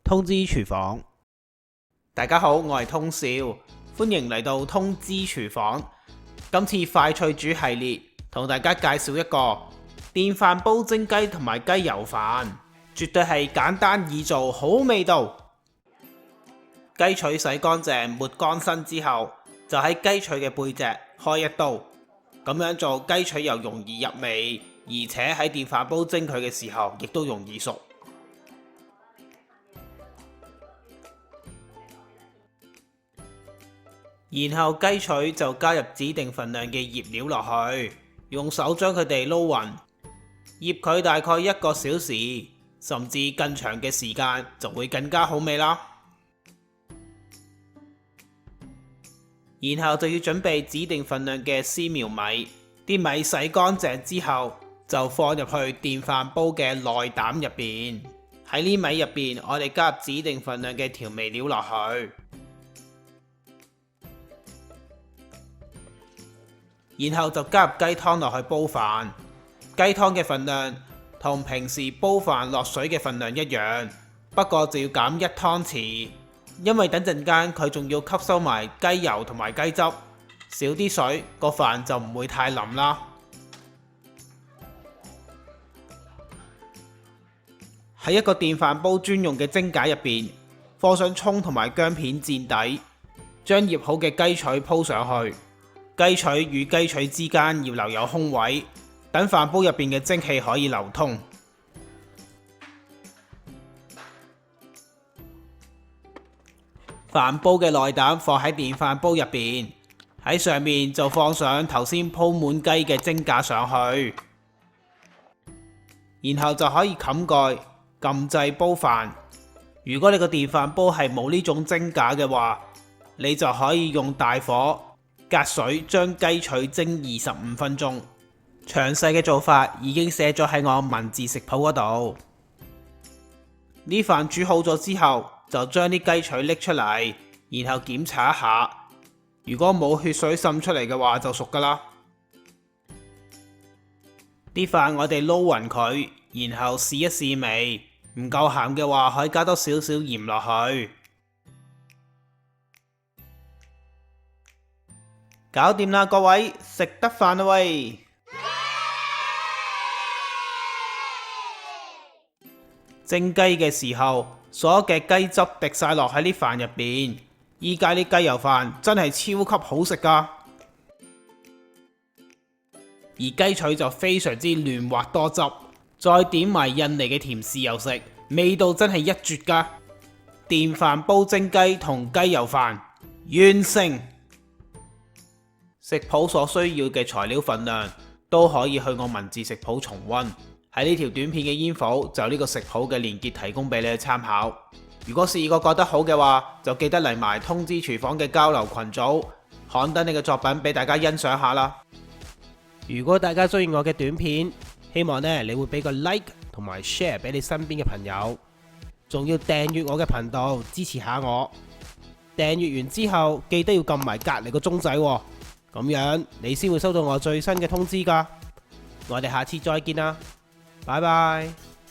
通知廚房。大家好，我係通少，歡迎嚟到通知廚房。今次快脆煮系列同大家介紹一個電飯煲蒸雞同埋雞油飯，絕對係簡單易做，好味道。雞腿洗乾淨抹乾身之後，就喺雞腿嘅背脊開一刀，咁樣做雞腿又容易入味，而且喺電飯煲蒸佢嘅時候亦都容易熟。然後雞腿就加入指定份量嘅醃料落去，用手將佢哋撈勻，醃佢大概1個小時，甚至更長嘅時間就會更加好味啦。然後就要準備指定份量嘅絲苗米，啲米洗乾淨之後就放入去電飯煲嘅內膽入邊，喺呢米入邊我哋加入指定份量嘅調味料落去。然後就加入雞湯落去煲飯，雞湯嘅份量同平時煲飯落水嘅份量一樣，不過就要減1湯匙，因為等陣間佢仲要吸收埋雞油同埋雞汁，少啲水個飯就唔會太腍啦。喺一個電飯煲專用嘅蒸架入邊，放上蔥同埋薑片墊底，將醃好嘅雞腿鋪上去。雞腿與雞腿之間要留有空位，等飯煲入邊嘅蒸汽可以流通。飯煲嘅內膽放喺電飯煲入邊，喺上面就放上頭先鋪滿雞嘅蒸架上去，然後就可以冚蓋撳掣煲飯。如果你個電飯煲係冇呢種蒸架嘅話，你就可以用大火隔水將雞腿蒸25分鐘，詳細嘅做法已經寫咗喺我文字食譜嗰度。呢飯煮好咗之後，就將啲雞腿拎出嚟，然後檢查一下，如果冇血水滲出嚟嘅話就熟噶啦。啲飯我哋撈勻佢，然後試一試味，唔夠鹹嘅話可以加多少少鹽落去。搞掂啦，各位，食得飯啦喂！蒸雞嘅時候，所有嘅雞汁滴晒落喺啲飯入邊，依家啲雞油飯真係超級好食噶。而雞腿就非常之嫩滑多汁，再點埋印尼嘅甜豉油食，味道真係一絕噶。電飯煲蒸雞同雞油飯完成。食譜所需要嘅材料份量都可以去我文字食譜重溫，喺呢條短片嘅煙火就呢個食譜嘅連結提供俾你去參考。如果試過覺得好嘅話，就記得嚟埋通知廚房嘅交流群組，刊登你嘅作品俾大家欣賞下啦。如果大家中意我嘅短片，希望你會俾個 like 同埋 share 俾你身邊嘅朋友，仲要訂閱我嘅頻道支持下我。訂閱完之後記得要撳埋隔籬個鐘仔喎，咁樣你先會收到我最新嘅通知㗎。我哋下次再見啦，拜拜。